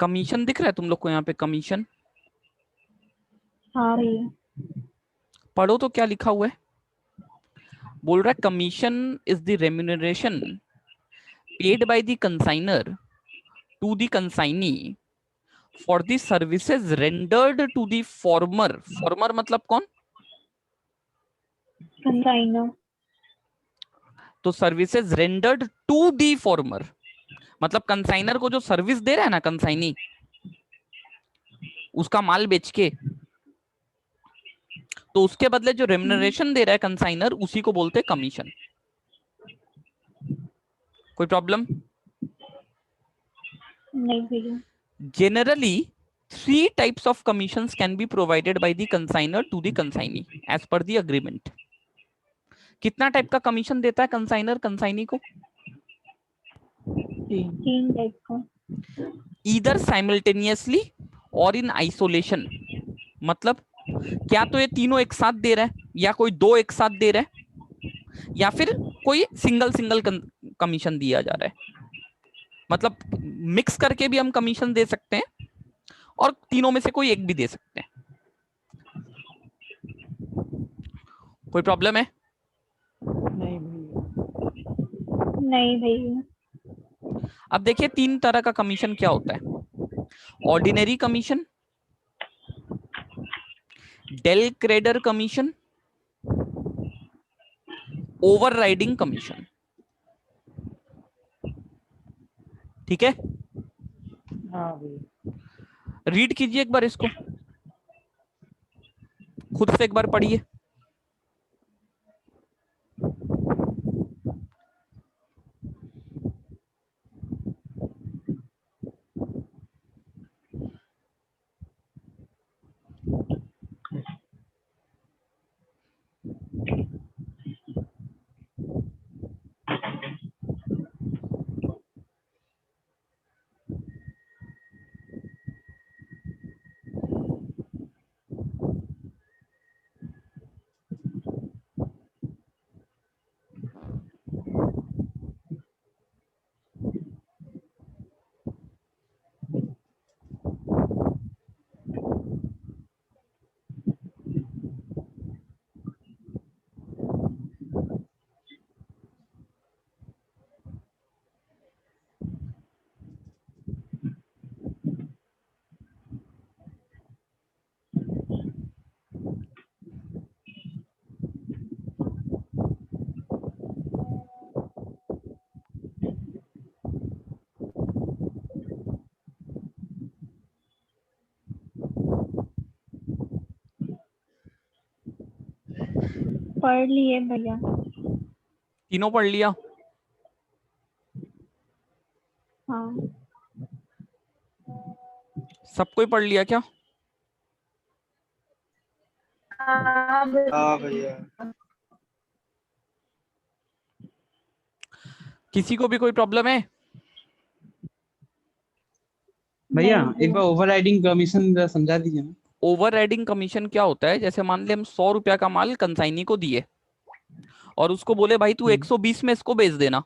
Commission दिख रहा है तुम लोग को यहाँ पे? कमीशन हाँ भैया। पढ़ो तो क्या लिखा हुआ है। बोल रहा है commission is the remuneration paid by the consignor to the consignee for the services rendered to the former. Former मतलब कौन? कंसाइनर। तो services rendered to the former मतलब कंसाइनर को जो सर्विस दे रहा है ना कंसाइनी, उसका माल बेच के, तो उसके बदले जो रेम्यूनरेशन दे रहा है कंसाइनर, उसी को बोलते हैं कमीशन। कोई प्रॉब्लम? नहीं भैया। Generally 3 types of commissions can be provided by the consigner to the consignee as per the agreement. कितना टाइप का कमीशन देता है कंसाइनर कंसाइनी को? 3 टाइप का। ईदर साइमल्टेनियसली और इन आइसोलेशन। मतलब क्या तो ये तीनों एक साथ दे रहा है, या कोई दो एक साथ दे रहा है, या फिर कोई सिंगल सिंगल कमीशन दिया जा रहा है। मतलब मिक्स करके भी हम कमीशन दे सकते हैं और तीनों में से कोई एक भी दे सकते हैं। कोई प्रॉब्लम है? नहीं भैया। नहीं भैया। अब देखिए 3 तरह का कमीशन क्या होता है। Ordinary commission, del credere commission, overriding commission. ठीक है, हाँ भैया। रीड कीजिए एक बार इसको, खुद से एक बार पढ़िए। पढ़ लिए भैया। तीनों पढ़ लिया? हाँ। सब कोई पढ़ लिया क्या? हाँ भैया। किसी को भी कोई प्रॉब्लम है? भैया नहीं एक बार ओवरराइडिंग कमीशन समझा दीजिए ना। ओवरराइडिंग कमीशन क्या होता है? जैसे मान ले हम 100 रुपया का माल कंसाइनी को दिए और उसको बोले भाई तू 120 में इसको बेच देना।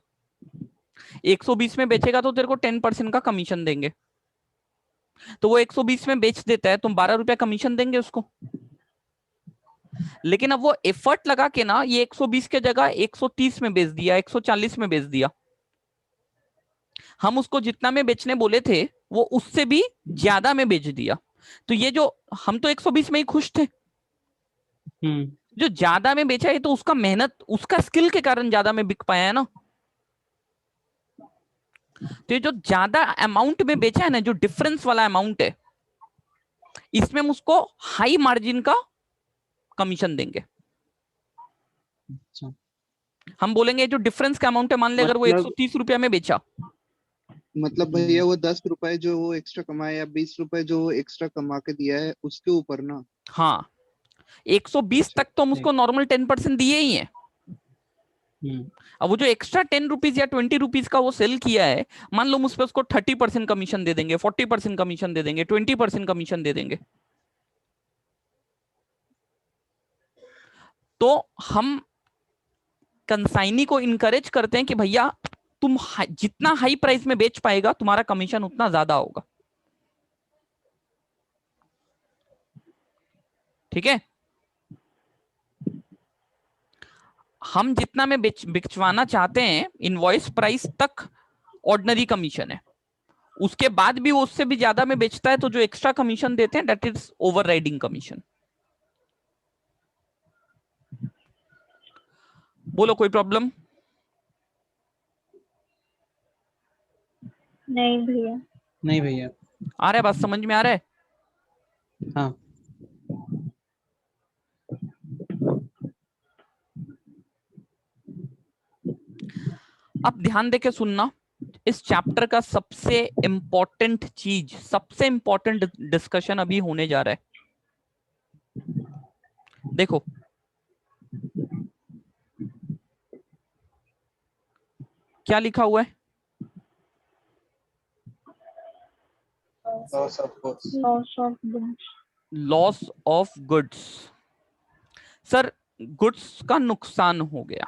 120 में बेचेगा तो तेरे को 10% का कमीशन देंगे। तो वो 120 में बेच देता है, तुम 12 रुपया कमीशन देंगे उसको। लेकिन अब वो एफर्ट लगा के ना ये 120 के जगह 130 में बेच दिया, 140 में बेच दिया। हम उसको जितना में बेचने बोले थे वो उससे भी ज्यादा में बेच दिया। तो ये जो हम तो 120 में ही खुश थे, जो ज्यादा में बेचा है तो उसका मेहनत, उसका स्किल के कारण ज्यादा में बिक पाया है ना। तो ये जो ज्यादा अमाउंट में बेचा है ना, जो डिफरेंस वाला अमाउंट है, इसमें हम उसको हाई मार्जिन का कमीशन देंगे। अच्छा। हम बोलेंगे जो डिफरेंस का अमाउंट है, मान ले अगर वो मतलब 130 रुपया में बेचा, मतलब भैया वो 10 रुपए जो वो एक्स्ट्रा कमाया या 20 रुपए जो वो एक्स्ट्रा कमा के दिया है उसके ऊपर ना। हाँ 120 तक तो हम उसको नॉर्मल 10% दिए ही है। अब वो जो एक्स्ट्रा 10 रुपीज या 20 रुपीज का वो सेल किया है, मान लो हम उस पर उसको 30% कमीशन दे देंगे, 40% कमीशन दे देंगे, 20% कमीशन दे देंगे। तो हम कंसाइनी को इनकरेज करते हैं कि भैया तुम जितना हाई प्राइस में बेच पाएगा तुम्हारा कमीशन उतना ज्यादा होगा। ठीक है, हम जितना में बिचवाना चाहते हैं इनवॉइस प्राइस तक ऑर्डिनरी कमीशन है, उसके बाद भी वो उससे भी ज्यादा में बेचता है तो जो एक्स्ट्रा कमीशन देते हैं दैट इज ओवरराइडिंग कमीशन। बोलो कोई प्रॉब्लम? नहीं भैया। नहीं भैया। आ रहा है, बात समझ में आ रहा है? हाँ। अब ध्यान देके सुनना, इस चैप्टर का सबसे इंपॉर्टेंट चीज, सबसे इंपॉर्टेंट डिस्कशन अभी होने जा रहा है। देखो क्या लिखा हुआ है, loss of goods. Loss of goods. Loss of goods. Sir goods का नुकसान हो गया,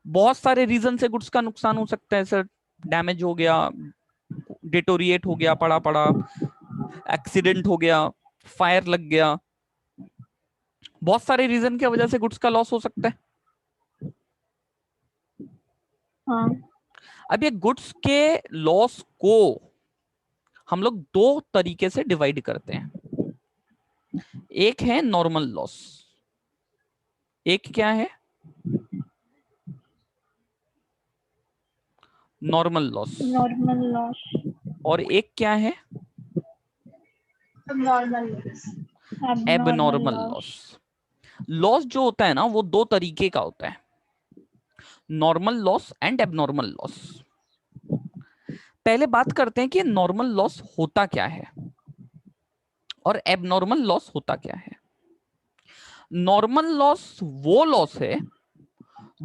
बहुत सारे रीजन से गुड्स का नुकसान हो सकता है सर। डैमेज हो गया, डिटोरिएट हो गया, पड़ा पड़ा, एक्सीडेंट हो गया, फायर लग गया, बहुत सारे रीजन की वजह से गुड्स का लॉस हो सकता है। हाँ। अब ये गुड्स के लॉस को हम लोग दो तरीके से डिवाइड करते हैं, एक है नॉर्मल लॉस, एक क्या है नॉर्मल लॉस, नॉर्मल लॉस। और एक क्या है नॉर्मल एबनॉर्मल लॉस। लॉस जो होता है ना वो दो तरीके का होता है, normal loss and abnormal loss. पहले बात करते हैं कि नॉर्मल लॉस होता क्या है और एबनॉर्मल लॉस होता क्या है। नॉर्मल लॉस वो लॉस है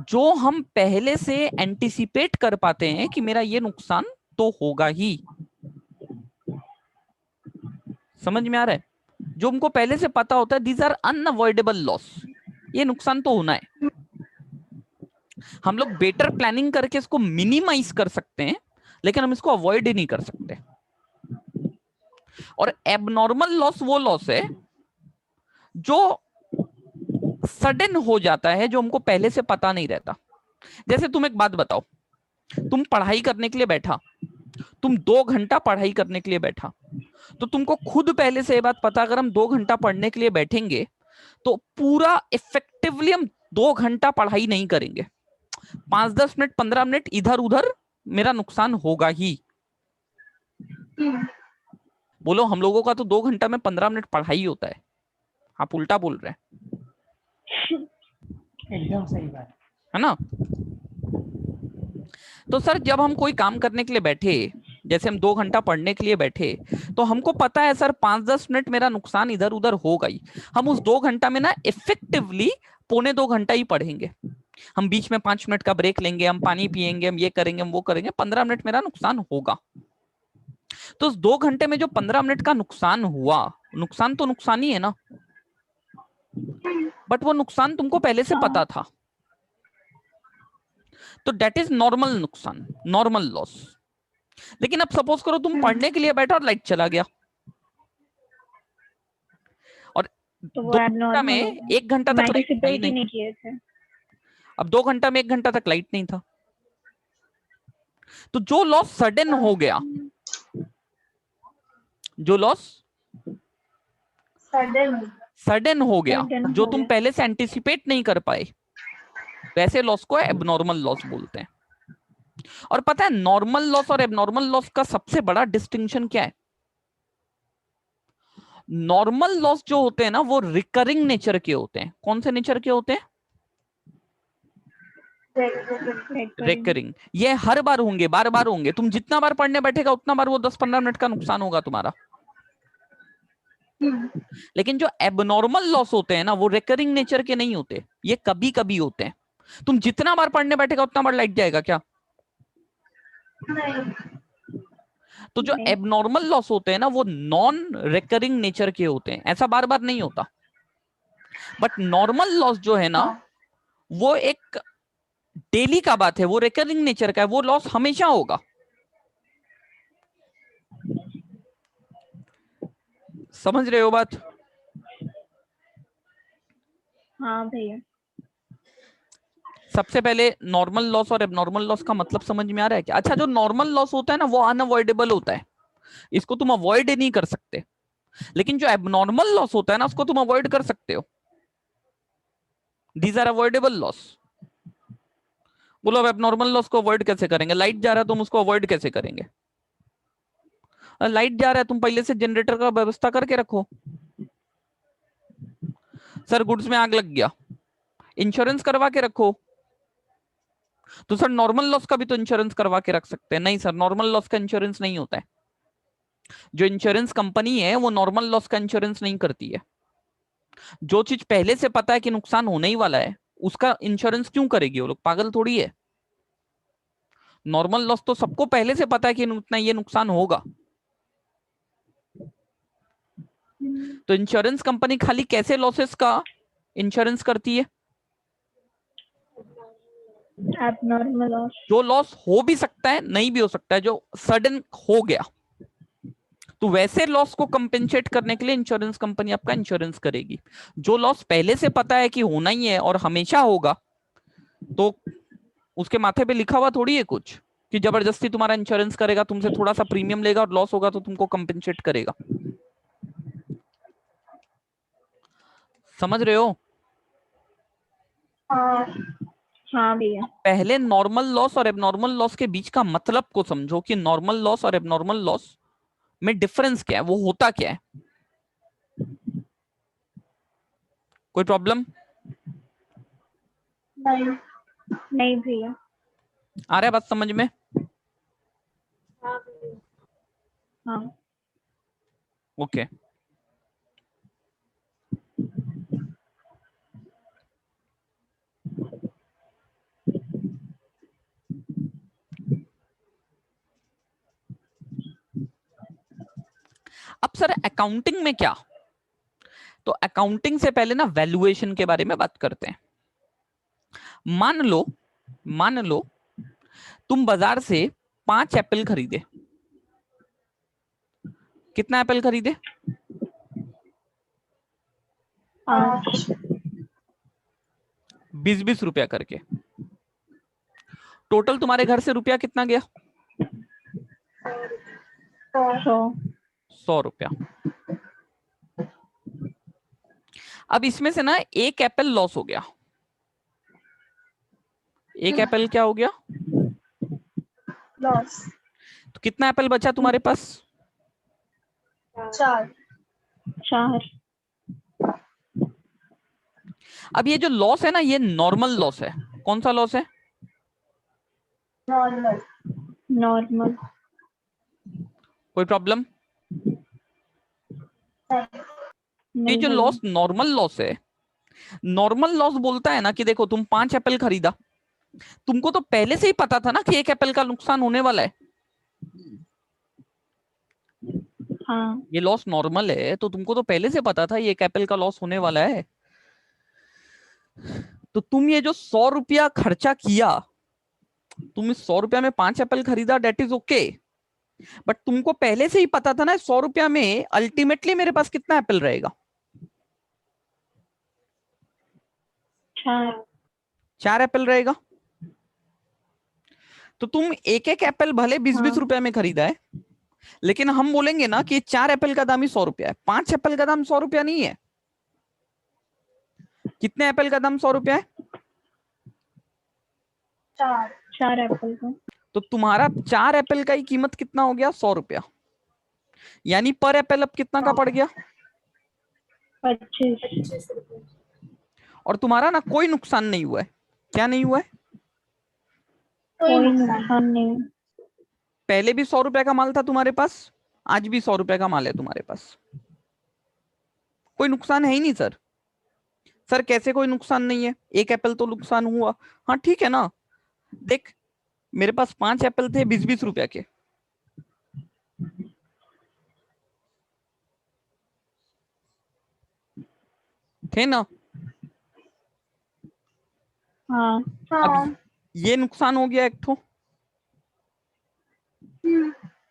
जो हम पहले से एंटिसिपेट कर पाते हैं कि मेरा ये नुकसान तो होगा ही। समझ में आ रहा है? जो हमको पहले से पता होता है, दीज आर अनअवॉइडेबल लॉस, ये नुकसान तो होना है। हम लोग बेटर प्लानिंग करके इसको मिनिमाइज कर सकते हैं, लेकिन हम इसको अवॉइड ही नहीं कर सकते। और एबनॉर्मल लॉस वो लॉस है जो सडन हो जाता है, जो हमको पहले से पता नहीं रहता। जैसे तुम एक बात बताओ, तुम पढ़ाई करने के लिए बैठा, तुम 2 घंटा पढ़ाई करने के लिए बैठा, तो तुमको खुद पहले से ये बात पता, अगर हम 2 घंटा पढ़ने के लिए बैठेंगे तो पूरा इफेक्टिवली हम 2 घंटा पढ़ाई नहीं करेंगे, 5-10 मिनट 15 मिनट इधर उधर मेरा नुकसान होगा ही। बोलो हम लोगों का तो 2 घंटा में 15 मिनट पढ़ाई होता है, आप उल्टा बोल रहे हैं, एकदम सही बात है ना? तो सर जब हम कोई काम करने के लिए बैठे, जैसे हम 2 घंटा पढ़ने के लिए बैठे, तो हमको पता है सर 5-10 मिनट मेरा नुकसान इधर उधर होगा ही। हम उस 2 घंटा में ना इफेक्टिवली 1.25 घंटा ही पढ़ेंगे। हम बीच में 5 मिनट का ब्रेक लेंगे, हम पानी पिएंगे, हम ये करेंगे, हम वो करेंगे, 15 मिनट मेरा नुकसान होगा। तो उस 2 घंटे में जो 15 मिनट का नुकसान हुआ, नुकसान तो नुकसान ही है ना, बट वो नुकसान तुमको पहले से पता था, तो डेट इज नॉर्मल नुकसान, नॉर्मल लॉस। लेकिन अब सपोज करो तुम पढ़ने के लिए बैठा और लाइट चला गया, और तो वो 2 घंटा में abnormal होगा। 1 घंटा तक लाइट Anticipate ही नहीं, नहीं किए थे। अब 2 घंटा में 1 घंटा तक लाइट नहीं था, तो जो लॉस सडन हो गया, जो लॉस सडन हो गया, Sudden जो हो तुम गया। पहले से एंटिसिपेट नहीं कर पाए, वैसे लॉस को एबनॉर्मल लॉस बोलते हैं। और पता है नॉर्मल लॉस और एबनॉर्मल लॉस का सबसे बड़ा डिस्टिंक्शन क्या है? नॉर्मल लॉस जो होते हैं ना वो रिकरिंग नेचर के होते हैं। कौन से नेचर के होते हैं? रिकरिंग। ये हर बार होंगे, बार बार होंगे, तुम जितना बार पढ़ने बैठेगा उतना बार वो 10-15 मिनट का नुकसान होगा तुम्हारा। लेकिन जो एबनॉर्मल लॉस होते हैं ना वो रिकरिंग नेचर के नहीं होते, ये कभी कभी होते हैं। तुम जितना बार पढ़ने बैठेगा उतना बार लाइट जाएगा क्या? तो जो नहीं। एबनॉर्मल लॉस होते हैं ना वो नॉन रिकरिंग नेचर के होते हैं, ऐसा बार बार नहीं होता। बट नॉर्मल लॉस जो है ना वो एक डेली का बात है, वो रिकरिंग नेचर का है, वो लॉस हमेशा होगा। समझ रहे हो बात? हाँ भैया। सबसे पहले नॉर्मल लॉस और एबनॉर्मल लॉस का मतलब समझ में आ रहा है क्या? अच्छा, जो नॉर्मल लॉस होता है ना वो अनअवॉइडेबल होता है, इसको तुम अवॉइड नहीं कर सकते, लेकिन जो एबनॉर्मल लॉस होता है ना उसको तुम अवॉइड कर सकते हो। These are avoidable loss. बोलो अब एबनॉर्मल लॉस को अवॉइड कैसे करेंगे? लाइट जा रहा है, तुम उसको अवॉइड कैसे करेंगे? लाइट जा रहा है, तुम पहले से जनरेटर का व्यवस्था करके रखो। सर गुड्स में आग लग गया, इंश्योरेंस करवा के रखो। तो सर नॉर्मल लॉस का भी तो इंश्योरेंस करवा के रख सकते हैं। नहीं सर, नॉर्मल लॉस का इंश्योरेंस नहीं होता है। जो इंश्योरेंस कंपनी है वो नॉर्मल लॉस का इंश्योरेंस नहीं करती है। जो चीज पहले से पता है कि नुकसान होने ही वाला है उसका इंश्योरेंस क्यों करेगी? वो लोग पागल थोड़ी है। नॉर्मल लॉस तो सबको पहले से पता है कि इतना ये नुकसान होगा। तो इंश्योरेंस कंपनी खाली कैसे लॉसेस का इंश्योरेंस करती है? Abnormal loss. जो लॉस हो भी सकता है, नहीं भी हो सकता है, जो सडन हो गया, तो वैसे लॉस को कंपेंसेट करने के लिए इंश्योरेंस कंपनी आपका इंश्योरेंस करेगी। जो लॉस पहले से पता है कि होना ही है और हमेशा होगा, तो उसके माथे पे लिखा हुआ थोड़ी है कुछ कि जबरदस्ती तुम्हारा इंश्योरेंस करेगा, तुमसे थोड़ा सा प्रीमियम लेगा और लॉस होगा तो तुमको कंपेंसेट करेगा। समझ रहे हो? हाँ। हाँ भैया। पहले नॉर्मल लॉस और एबनॉर्मल लॉस के बीच का मतलब को समझो कि नॉर्मल लॉस और एबनॉर्मल लॉस में डिफरेंस क्या है, वो होता क्या है। कोई प्रॉब्लम? नहीं। नहीं भैया। आ रहा है बात समझ में? हाँ। ओके। अब सर अकाउंटिंग में क्या? तो अकाउंटिंग से पहले ना वैल्यूएशन के बारे में बात करते हैं। मान लो तुम बाजार से 5 एप्पल खरीदे। कितना एप्पल खरीदे? 5। 20-20 रुपया करके। टोटल तुम्हारे घर से रुपया कितना गया? 100। 100 रुपया। अब इसमें से ना एक एप्पल लॉस हो गया। एक एप्पल क्या हो गया? लॉस। तो कितना एप्पल बचा तुम्हारे पास? 4। 4। अब ये जो लॉस है ना ये नॉर्मल लॉस है। कौन सा लॉस है? नॉर्मल। नॉर्मल। कोई प्रॉब्लम? ये नहीं जो भैया। लॉस नॉर्मल लॉस है, नॉर्मल लॉस बोलता है ना कि देखो तुम 5 एप्पल खरीदा, तुमको तो पहले से ही पता था ना कि एक एप्पल का नुकसान होने वाला है। हाँ। ये लॉस नॉर्मल है तो तुमको तो पहले से पता था ये एक एप्पल का लॉस होने वाला है। तो तुम ये जो 100 रुपया खर्चा किया, तुम इस 100 रुपया में 5 एप्पल खरीदा, डेट इज ओके। बट तुमको पहले से ही पता था ना 100 रुपया में अल्टीमेटली मेरे पास कितना एप्पल रहेगा? 4। 4 एप्पल रहेगा। तो तुम एक एक एप्पल भले 20-20 हाँ। रुपए में खरीदा है, लेकिन हम बोलेंगे ना कि 4 एप्पल का दाम ही 100 रुपया है, 5 एप्पल का दाम 100 रुपया नहीं है। कितने एप्पल का दाम 100 रुपया है? 4 एप्पल का। तो तुम्हारा 4 एप्पल का ही कीमत कितना हो गया? 100 रुपया। यानी पर एप्पल अब कितना का पड़ गया? 25। और तुम्हारा ना कोई नुकसान नहीं हुआ है। क्या नहीं हुआ है? कोई नुकसान नहीं। पहले भी 100 रुपया का माल था तुम्हारे पास, आज भी 100 रुपया का माल है तुम्हारे पास। कोई नुकसान है ही नहीं सर। सर कैसे कोई नुकसान नहीं है? एक एप्पल तो नुकसान हुआ। हाँ ठीक है ना। देख, मेरे पास 5 एप्पल थे 20-20 रुपया के। थे ना? हाँ। अब ये नुकसान हो गया एक ठो।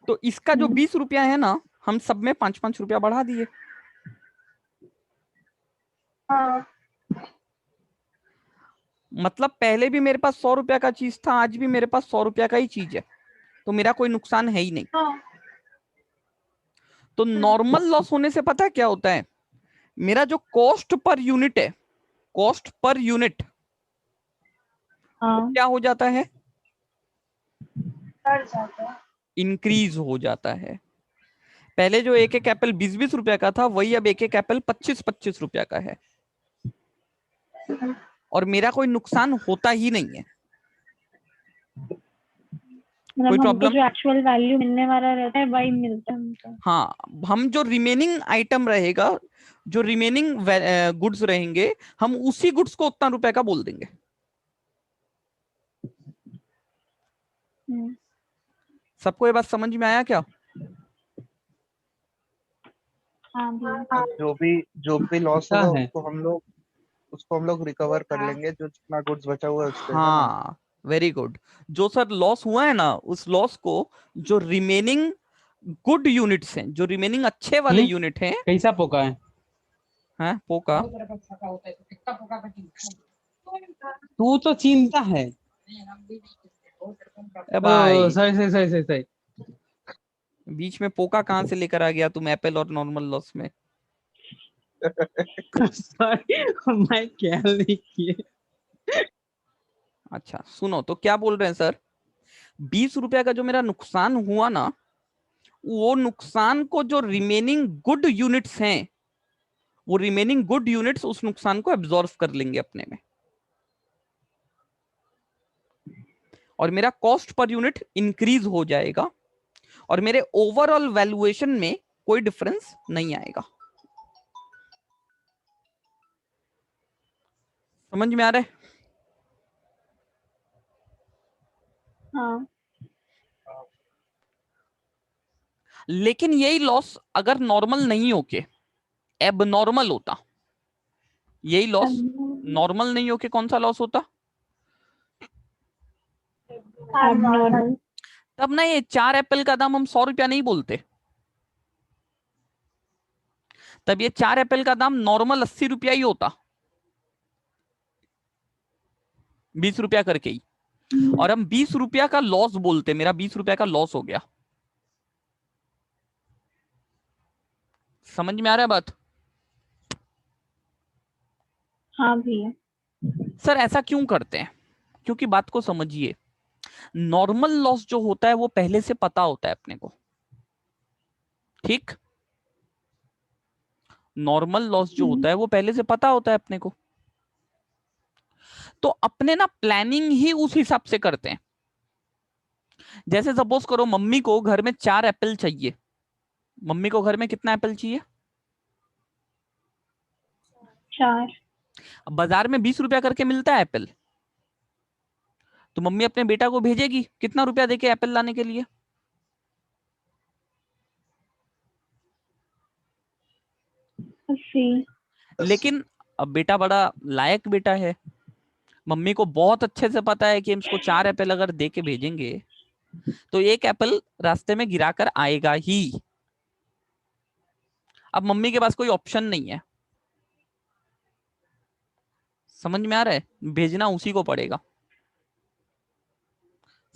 तो इसका जो 20 रुपया है ना, हम सब में 5-5 रुपया बढ़ा दिए। हाँ। मतलब पहले भी मेरे पास 100 रुपया का चीज था, आज भी मेरे पास 100 रुपया का ही चीज है, तो मेरा कोई नुकसान है ही नहीं। हाँ। तो नॉर्मल लॉस होने से पता है क्या होता है, मेरा जो कॉस्ट पर यूनिट है, कॉस्ट पर यूनिट हाँ। क्या हो जाता है, बढ़ जाता है। इंक्रीज हो जाता है। पहले जो एक एक एप्पल 20-20 रुपया का था, वही अब एक एक एप्पल 25-25 रुपया का है, और मेरा कोई नुकसान होता ही नहीं है। कोई मतलब हमको प्रॉब्लम? जो एक्चुअल वैल्यू मिलने वाला रहता है वही मिलता है हमको। हाँ, हम जो रिमेनिंग आइटम रहेगा, जो रिमेनिंग गुड्स रहेंगे, हम उसी गुड्स को उतना रुपए का बोल देंगे। सबको ये बात समझ में आया क्या? हाँ भैया। जो भी लॉस क्या होगा है? उसको हम लोग रिकवर कर लेंगे, जो जितना गुड्स बचा हुआ है उससे, है ना? हाँ, वेरी गुड। जो सर लॉस हुआ है ना, उस लॉस को जो रिमेनिंग गुड यूनिट्स हैं, जो रिमेनिंग अच्छे वाले यूनिट हैं, कैसा पोका है? हैं पोका, तू तो चिंता है। ए भाई, सही सही सही सही सही। बीच में पोका कहाँ से लेकर आ गया तुम एप्पल और नॉर्मल लॉस में? सॉरी, मैं क्या नहीं किए। अच्छा सुनो, तो क्या बोल रहे हैं सर, 20 रुपया का जो मेरा नुकसान हुआ ना, वो नुकसान को जो रिमेनिंग गुड यूनिट्स हैं, वो रिमेनिंग गुड यूनिट्स उस नुकसान को एब्जॉर्व कर लेंगे अपने में, और मेरा कॉस्ट पर यूनिट इंक्रीज हो जाएगा, और मेरे ओवरऑल वैल्यूएशन में कोई डिफरेंस नहीं आएगा। समझ में आ रहा है? हाँ। लेकिन यही लॉस अगर नॉर्मल नहीं होके एबनॉर्मल होता, यही लॉस नॉर्मल नहीं होके कौन सा लॉस होता? एबनॉर्मल। तब ना ये 4 एप्पल का दाम हम 100 रुपया नहीं बोलते, तब ये 4 एप्पल का दाम नॉर्मल 80 रुपया ही होता, 20 रुपया करके ही। और हम 20 रुपया का लॉस बोलते, मेरा 20 रुपया का लॉस हो गया। समझ में आ रहा है बात? हाँ भैया। सर ऐसा क्यों करते हैं? क्योंकि बात को समझिए, नॉर्मल लॉस जो होता है वो पहले से पता होता है अपने को, ठीक? नॉर्मल लॉस जो होता है वो पहले से पता होता है अपने को, तो अपने ना प्लानिंग ही उस हिसाब से करते हैं। जैसे सपोज करो मम्मी को घर में 4 एप्पल चाहिए, मम्मी को घर में कितना एप्पल चाहिए? 4। अब बाजार में 20 रुपया करके मिलता है एप्पल, तो मम्मी अपने बेटा को भेजेगी कितना रुपया देके एप्पल लाने के लिए? 80। लेकिन अब बेटा बड़ा लायक बेटा है, मम्मी को बहुत अच्छे से पता है कि हम इसको 4 एप्पल अगर दे के भेजेंगे तो एक एप्पल रास्ते में गिराकर आएगा ही। अब मम्मी के पास कोई ऑप्शन नहीं है, समझ में आ रहा है, भेजना उसी को पड़ेगा।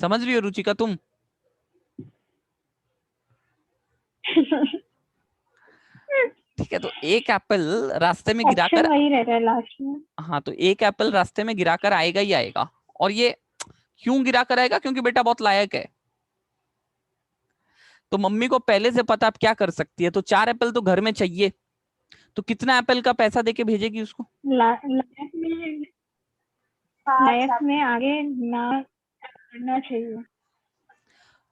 समझ रही हो रुचिका तुम? ठीक है, तो एक एप्पल रास्ते में ऑप्शन गिराकर, वही रहता है लास्ट में। हाँ तो एक एप्पल रास्ते में गिराकर आएगा ही आएगा। और ये क्यों गिराकर आएगा? क्योंकि बेटा बहुत लायक है। तो मम्मी को पहले से पता आप क्या कर सकती है, तो 4 एप्पल तो घर में चाहिए, तो कितना एप्पल का पैसा देके भेजेगी उसको? लाइफ में आगे ना करना चाहिए।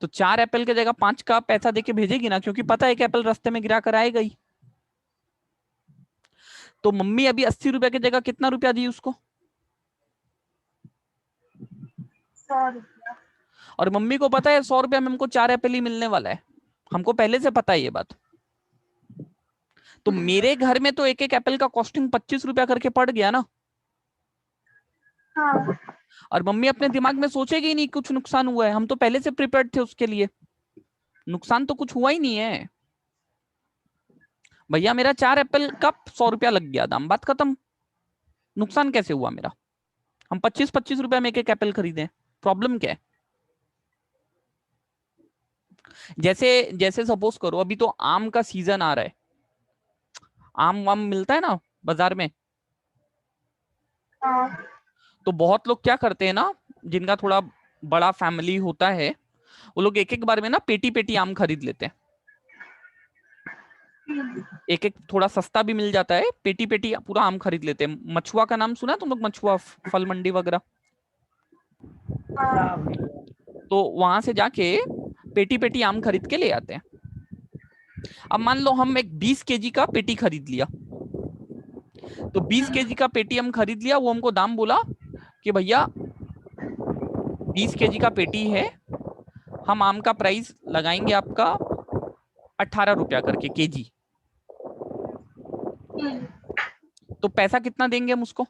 तो 4 एप्पल की जगह 5 का पैसा देके भेजेगी ना, क्योंकि पता है एक एप्पल रास्ते में गिरा कर आएगा ही। तो मम्मी अभी 80 रुपए की जगह कितना रुपया दी उसको? 100 रुपया। और मम्मी को पता है 100 रुपया में हमको 4 एप्पल ही मिलने वाला है, हमको पहले से पता है ये बात। तो मेरे घर में तो एक एक एप्पल का कॉस्टिंग 25 रुपया करके पड़ गया ना। हाँ। और मम्मी अपने दिमाग में सोचेगी ही नहीं कुछ नुकसान हुआ है, हम तो पहले से प्रिपेयर्ड थे उसके लिए, नुकसान तो कुछ हुआ ही नहीं है। भैया मेरा 4 एप्पल का 100 रुपया लग गया दाम, बात खत्म, नुकसान कैसे हुआ मेरा? हम 25-25 रुपए में एक एप्पल खरीदें, प्रॉब्लम क्या है? जैसे जैसे सपोज करो अभी तो आम का सीजन आ रहा है, आम वाम मिलता है ना बाजार में, हाँ। तो बहुत लोग क्या करते हैं ना, जिनका थोड़ा बड़ा फैमिली होता है, वो लोग एक एक बार में ना पेटी पेटी आम खरीद लेते हैं। एक एक थोड़ा सस्ता भी मिल जाता है, पेटी पेटी पूरा आम खरीद लेते हैं। मछुआ का नाम सुना है तुम लोग? मछुआ फल मंडी वगैरह, हाँ। तो वहां से जाके पेटी पेटी आम खरीद के ले आते हैं। अब मान लो हम एक 20 केजी का पेटी खरीद लिया, तो 20 केजी का पेटी हम खरीद लिया, वो हमको दाम बोला कि भैया 20 केजी का पेटी है, हम आम का प्राइस लगाएंगे आपका 18 रुपया करके केजी। तो पैसा कितना देंगे हम उसको?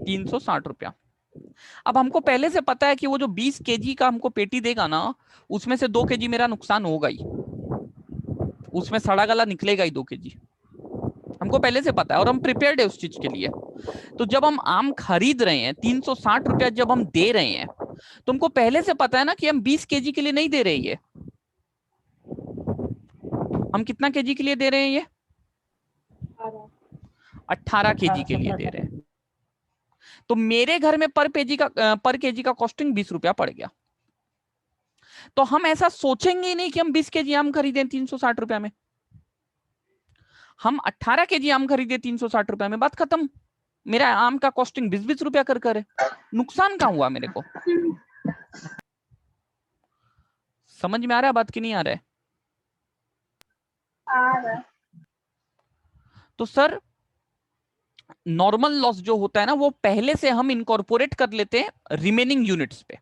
360 रुपया। अब हमको पहले से पता है कि वो जो 20 केजी का हमको पेटी देगा ना, उसमें से 2 केजी मेरा नुकसान होगा ही, उसमें सड़ा गला निकलेगा ही 2 केजी, हमको पहले से पता है और हम प्रिपेयर्ड है उस चीज के लिए। तो जब हम आम खरीद रहे हैं 360 रुपया जब हम दे रहे हैं, तो हमको पहले से पता है ना कि हम 20 केजी के लिए नहीं दे रहे ये, हम कितना केजी के लिए दे रहे हैं ये? 18 केजी के लिए दे रहे हैं। तो मेरे घर में पर केजी का कॉस्टिंग 20 रुपया पड़ गया। तो हम ऐसा सोचेंगे ही नहीं कि हम 20 केजी आम खरीदें 360 रुपया में, हम 18 केजी आम खरीदे 360 रुपया में, बात खत्म। मेरा आम का कॉस्टिंग 20-20 रुपया कर है, नुकसान कहां हुआ मेरे को? समझ में आ रहा है बात कि नहीं आ रहा है? आ रहा है। तो सर नॉर्मल लॉस जो होता है ना, वो पहले से हम इनकॉर्पोरेट कर लेते हैं रिमेनिंग यूनिट्स पे,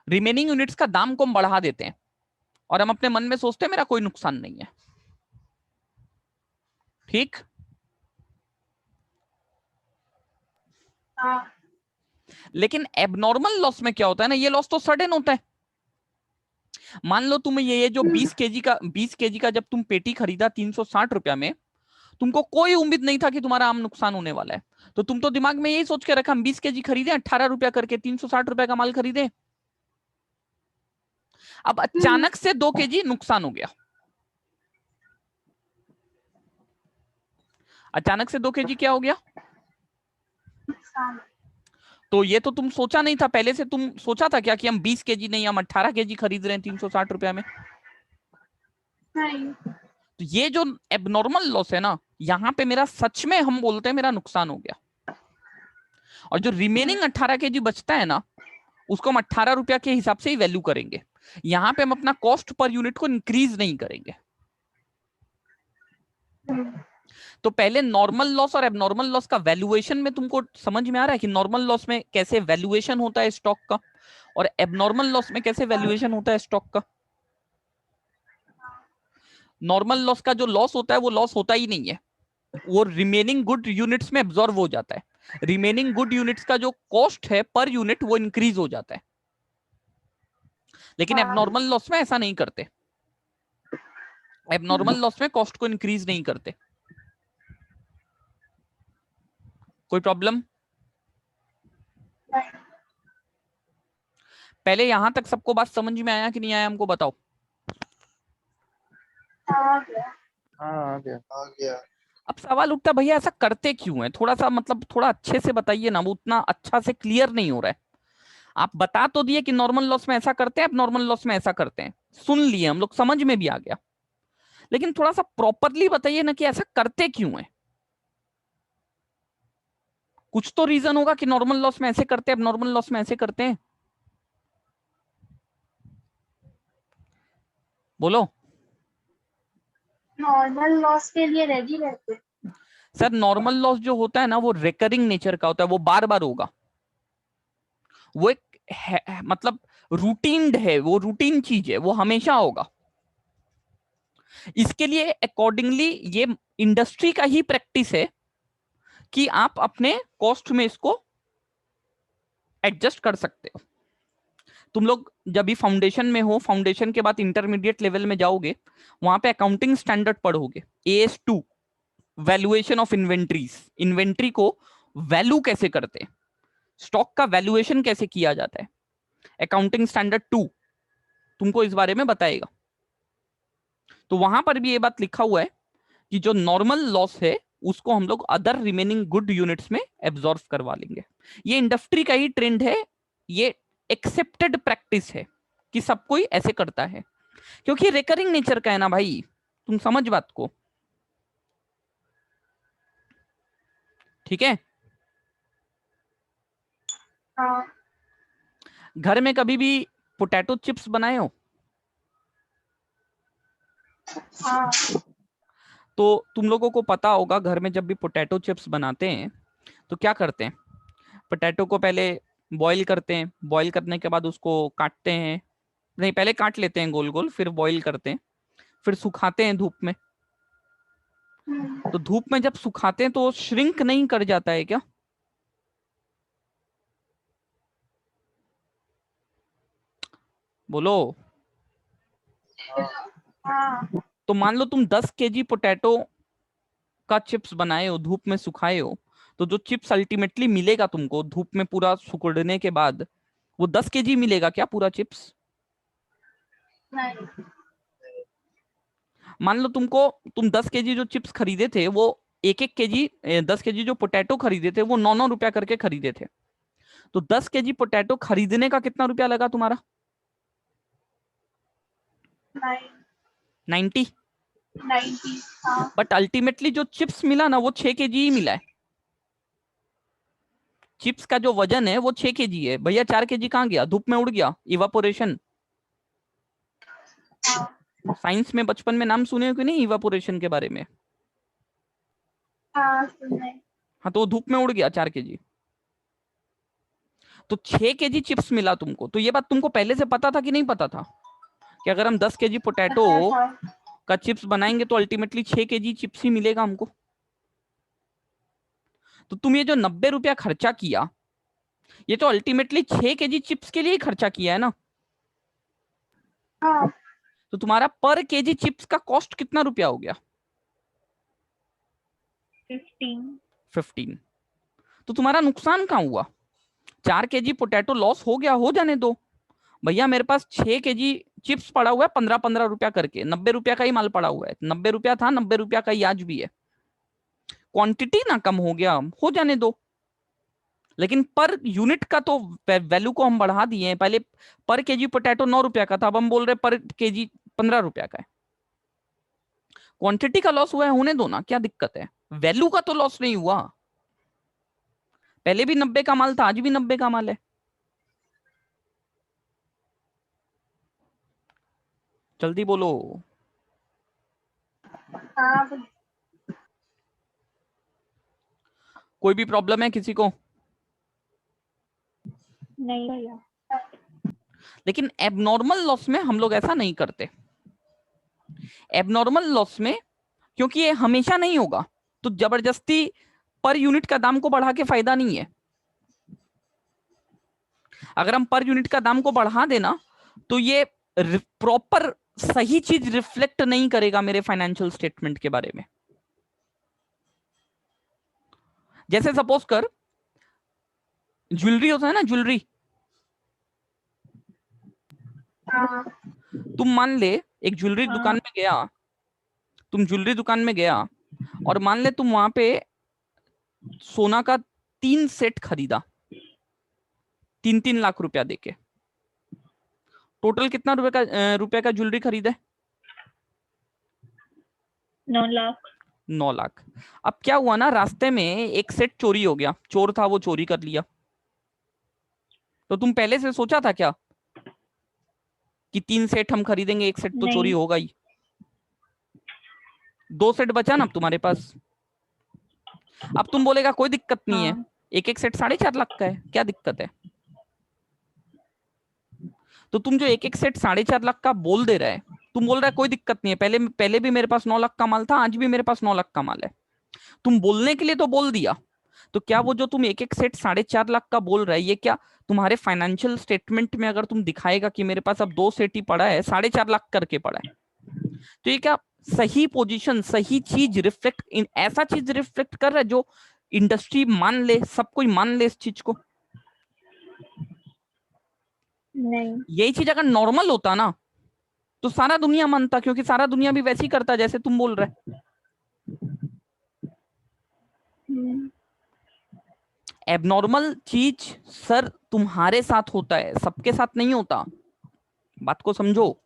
रिमेनिंग यूनिट्स का दाम को हम बढ़ा देते हैं और हम अपने मन में सोचते हैं मेरा कोई नुकसान नहीं है। ठीक? हाँ। लेकिन एबनॉर्मल लॉस में क्या होता है ना, ये लॉस तो सडन होता है। मान लो तुम्हें ये जो 20 केजी का जब तुम पेटी खरीदा 360 रुपया में, तुमको कोई उम्मीद नहीं था कि तुम्हारा आम नुकसान होने वाला है, तो तुम तो दिमाग में यही सोच के रखा हम 20 केजी खरीदे 18 रुपया करके, 360 रुपया का माल खरीदे। अब अचानक से 2 केजी नुकसान हो गया, अचानक से 2 केजी क्या हो गया? नुकसान। तो ये तो तुम सोचा नहीं था पहले से, तुम सोचा था क्या कि हम 20 केजी नहीं हम 18 केजी खरीद रहे हैं 360 रुपया में? नहीं। तो ये जो एबनॉर्मल लॉस है ना, यहां पे मेरा सच में हम बोलते हैं मेरा नुकसान हो गया। और जो रिमेनिंग 18 केजी बचता है ना, उसको हम 18 रुपया के हिसाब से ही वैल्यू करेंगे, यहां पे हम अपना कॉस्ट पर यूनिट को इंक्रीज नहीं करेंगे। तो पहले नॉर्मल लॉस और एबनॉर्मल लॉस का वैल्यूएशन में तुमको समझ में आ रहा है कि नॉर्मल लॉस में कैसे वैल्यूएशन होता है स्टॉक का, और एबनॉर्मल लॉस में कैसे वैल्यूएशन होता है स्टॉक का? नॉर्मल लॉस का जो लॉस होता है वो लॉस होता ही नहीं है, वो रिमेनिंग गुड यूनिट्स में एब्जॉर्ब हो जाता है। रिमेनिंग गुड यूनिट्स का जो कॉस्ट है पर यूनिट वो इंक्रीज हो जाता है। लेकिन एबनॉर्मल लॉस में ऐसा नहीं करते, एबनॉर्मल लॉस में कॉस्ट को इंक्रीज नहीं करते। कोई प्रॉब्लम? पहले यहां तक सबको बात समझ में आया कि नहीं आया, हमको बताओ। आ गया। हाँ आ गया। अब सवाल उठता भैया ऐसा करते क्यों है, थोड़ा सा मतलब थोड़ा अच्छे से बताइए ना, वो उतना अच्छा से क्लियर नहीं हो रहा है। आप बता तो दिए कि नॉर्मल लॉस में ऐसा करते हैं, अब नॉर्मल लॉस में ऐसा करते हैं, सुन लिए हम लोग, समझ में भी आ गया, लेकिन थोड़ा सा प्रॉपरली बताइए ना कि ऐसा करते क्यों है। कुछ तो रीजन होगा कि नॉर्मल लॉस में ऐसे करते हैं, अब नॉर्मल लॉस में ऐसे करते हैं। बोलो। नॉर्मल लॉस के लिए रेडी रहते। सर नॉर्मल लॉस जो होता है ना वो रिकरिंग नेचर का होता है, वो बार बार होगा, वो एक मतलब रूटीन्ड है, वो रूटीन चीज है, वो हमेशा होगा। इसके लिए अकॉर्डिंगली ये इंडस्ट्री का ही प्रैक्टिस है कि आप अपने कॉस्ट में इसको एडजस्ट कर सकते हो। तुम लोग जब भी फाउंडेशन में हो, फाउंडेशन के बाद इंटरमीडिएट लेवल में जाओगे, वहां पे अकाउंटिंग स्टैंडर्ड पढ़ोगे AS2, valuation of inventories, inventory को वैल्यू कैसे करते हैं, स्टॉक का वैल्यूएशन कैसे किया जाता है, अकाउंटिंग स्टैंडर्ड 2 तुमको इस बारे में बताएगा। तो वहां पर भी ये बात लिखा हुआ है कि जो नॉर्मल लॉस है उसको हम लोग अदर रिमेनिंग गुड यूनिट्स में एब्जॉर्ब करवा लेंगे। ये इंडस्ट्री का ही ट्रेंड है, ये एक्सेप्टेड प्रैक्टिस है कि सब कोई ऐसे करता है, क्योंकि रिकरिंग नेचर का है ना भाई, तुम समझ बात को, ठीक है। हाँ घर में कभी भी पोटैटो चिप्स बनाए हो हाँ तो तुम लोगों को पता होगा, घर में जब भी पोटैटो चिप्स बनाते हैं तो क्या करते हैं, पोटैटो को पहले बॉईल करते हैं, बॉईल करने के बाद उसको काटते हैं, नहीं पहले काट लेते हैं गोल गोल, फिर बॉईल करते हैं, फिर सुखाते हैं धूप में। तो धूप में जब सुखाते हैं तो वो श्रिंक नहीं कर जाता है क्या? बोलो। हाँ तो मान लो तुम 10 केजी पोटैटो का चिप्स बनाए हो, धूप में सुखाए हो, तो जो चिप्स अल्टीमेटली मिलेगा तुमको धूप में पूरा सुखड़ने के बाद, वो 10 केजी मिलेगा क्या पूरा चिप्स? नहीं मान लो तुम 10 केजी जो चिप्स खरीदे थे वो एक एक केजी 10 केजी जो पोटैटो खरीदे थे वो 9 रुपया करके खरीदे थे, तो 10 केजी पोटैटो खरीदने का कितना रुपया लगा तुम्हारा? नहीं 90। 90 हाँ बट अल्टीमेटली जो चिप्स मिला ना वो 6 केजी ही मिला है। चिप्स का जो वजन है वो 6 केजी है भैया, 4 केजी कहाँ गया? धूप में उड़ गया, इवापोरेशन। हाँ साइंस में बचपन में नाम सुने हो कि नहीं इवापोरेशन के बारे में? हाँ सुने हाँ, तो वो धूप में उड़ गया 4 केजी, तो 6 केजी चिप्स मिला तुमको। तो ये बात तुमको पहले से पता था कि नहीं पता था कि अगर हम 10 केजी पोटैटो पता था का चिप्स बनाएंगे तो अल्टीमेटली 6 केजी चिप्स ही मिलेगा हमको? तो तुम ये जो 90 रुपया खर्चा किया, ये तो अल्टीमेटली 6 केजी चिप्स के लिए ही खर्चा किया है ना। हाँ तो तुम्हारा पर केजी चिप्स का कॉस्ट कितना रुपया हो गया? 15। तो तुम्हारा नुकसान कहाँ हुआ? 4 केजी पोटैटो लॉस हो गया, हो जाने दो भैया, मेरे पास 6 केजी चिप्स पड़ा हुआ है 15-15 रुपया करके, 90 रुपया का ही माल पड़ा हुआ है, 90 रुपया था, 90 रुपया का ही आज भी है, क्वांटिटी ना कम हो गया, हो जाने दो। लेकिन पर यूनिट का तो वैल्यू को हम बढ़ा दिए हैं। पहले पर केजी पोटैटो 9 रुपया का था, अब हम बोल रहे पर केजी 15 रुपया का है। क्वांटिटी का लॉस हुआ है, होने दो ना, क्या दिक्कत है? वैल्यू का तो लॉस नहीं हुआ। पहले भी 90 का माल था, आज भी 90 का माल है। जल्दी बोलो। हाँ कोई भी प्रॉब्लम है किसी को? नहीं भैया लेकिन एबनॉर्मल लॉस में हम लोग ऐसा नहीं करते। एबनॉर्मल लॉस में, क्योंकि ये हमेशा नहीं होगा, तो जबरदस्ती पर यूनिट का दाम को बढ़ा के फायदा नहीं है। अगर हम पर यूनिट का दाम को बढ़ा देना तो ये प्रॉपर सही चीज रिफ्लेक्ट नहीं करेगा मेरे फाइनेंशियल स्टेटमेंट के बारे में। जैसे सपोज कर ज्वेलरी होता है ना, ज्वेलरी, हाँ तुम मान ले एक ज्वेलरी दुकान में गया, तुम ज्वेलरी दुकान में गया और मान ले तुम वहां पे सोना का 3 सेट खरीदा 3-3 लाख रुपया देके। टोटल कितना रुपए का ज्वेलरी खरीदा है? 9 लाख 9 लाख। अब क्या हुआ ना, रास्ते में एक सेट चोरी हो गया, चोर था वो चोरी कर लिया, तो तुम पहले से सोचा था क्या कि 3 सेट हम खरीदेंगे, एक सेट तो चोरी होगा ही, 2 सेट बचा ना अब तुम्हारे पास। अब तुम बोलेगा कोई दिक्कत नहीं है, एक एक सेट 4.5 लाख का है, क्या दिक्कत है? तो तुम जो एक एक सेट 4.5 लाख का बोल दे रहा है, तुम बोल रहा है कोई दिक्कत नहीं है, पहले भी मेरे पास 9 लाख का माल था, आज भी मेरे पास 9 लाख का माल है, तुम बोलने के लिए तो बोल दिया। तो क्या वो जो तुम एक एक सेट 4.5 लाख का बोल रहा है, ये क्या तुम्हारे फाइनेंशियल स्टेटमेंट में अगर तुम दिखाएगा कि मेरे पास अब 2 सेट ही पड़ा है, 4.5 लाख करके पड़ा है, तो ये क्या सही पोजीशन, सही चीज रिफ्लेक्ट, ऐसा चीज रिफ्लेक्ट कर रहा है जो इंडस्ट्री मान ले, सब कोई मान ले इस चीज को। नहीं। यही चीज अगर नॉर्मल होता ना तो सारा दुनिया मानता, क्योंकि सारा दुनिया भी वैसे ही करता जैसे तुम बोल रहे। एबनॉर्मल चीज सर तुम्हारे साथ होता है, सबके साथ नहीं होता, बात को समझो।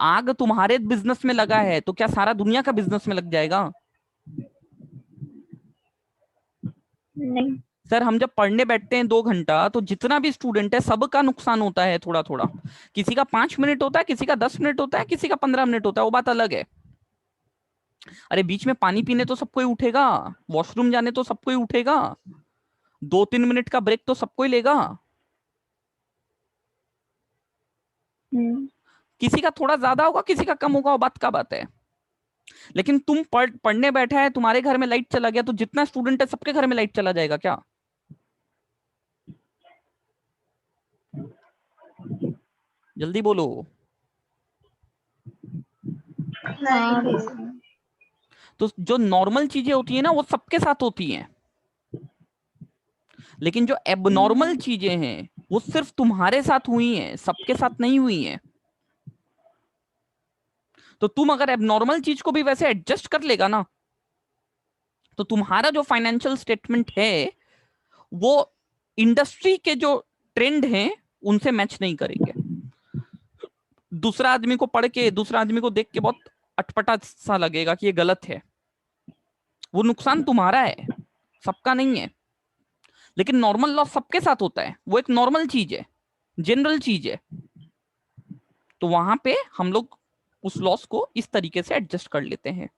आग तुम्हारे बिजनेस में लगा है तो क्या सारा दुनिया का बिजनेस में लग जाएगा? नहीं। सर हम जब पढ़ने बैठते हैं 2 घंटा, तो जितना भी स्टूडेंट है सबका नुकसान होता है थोड़ा थोड़ा। किसी का 5 मिनट होता है, किसी का 10 मिनट होता है, किसी का 15 मिनट होता है, वो बात अलग है। अरे बीच में पानी पीने तो सबको ही उठेगा, वॉशरूम जाने तो सबको ही उठेगा, 2-3 मिनट का ब्रेक तो सबको ही लेगा। किसी का थोड़ा ज्यादा होगा, किसी का कम होगा, वो बात का बात है। लेकिन तुम पढ़ने बैठा है, तुम्हारे घर में लाइट चला गया तो जितना स्टूडेंट है सबके घर में लाइट चला जाएगा क्या? जल्दी बोलो। हाँ बिल्कुल। तो जो नॉर्मल चीजें होती है ना वो सबके साथ होती हैं, लेकिन जो एबनॉर्मल चीजें हैं वो सिर्फ तुम्हारे साथ हुई हैं, सबके साथ नहीं हुई हैं। तो तुम अगर एबनॉर्मल चीज को भी वैसे एडजस्ट कर लेगा ना, तो तुम्हारा जो फाइनेंशियल स्टेटमेंट है वो इंडस्ट्री के जो ट्रेंड हैं उनसे मैच नहीं करेंगे। दूसरा आदमी को पढ़ के, दूसरा आदमी को देख के बहुत अटपटा सा लगेगा कि ये गलत है, वो नुकसान तुम्हारा है, सबका नहीं है। लेकिन नॉर्मल लॉस सबके साथ होता है, वो एक नॉर्मल चीज है, जनरल चीज है। तो वहां पे हम लोग उस लॉस को इस तरीके से एडजस्ट कर लेते हैं।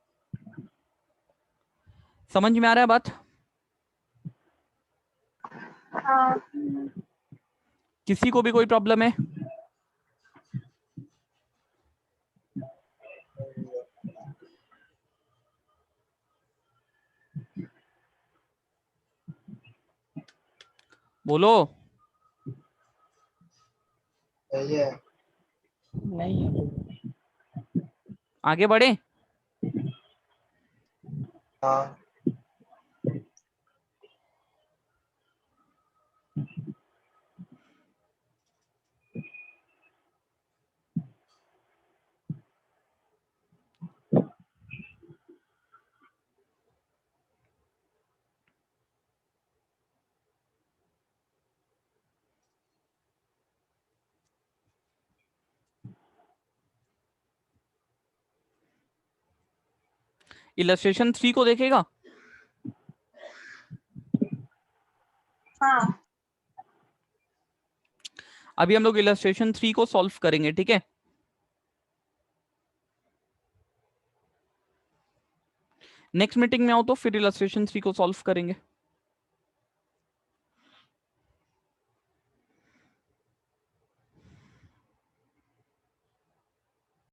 समझ में आ रहा है बात? हाँ। किसी को भी कोई प्रॉब्लम है? बोलो। नहीं है। आगे बढ़े। हाँ। इलस्ट्रेशन 3 को देखेगा? हाँ। अभी हम लोग इलस्ट्रेशन 3 को सॉल्व करेंगे, ठीक है? नेक्स्ट मीटिंग में आओ तो फिर इलस्ट्रेशन 3 को सॉल्व करेंगे।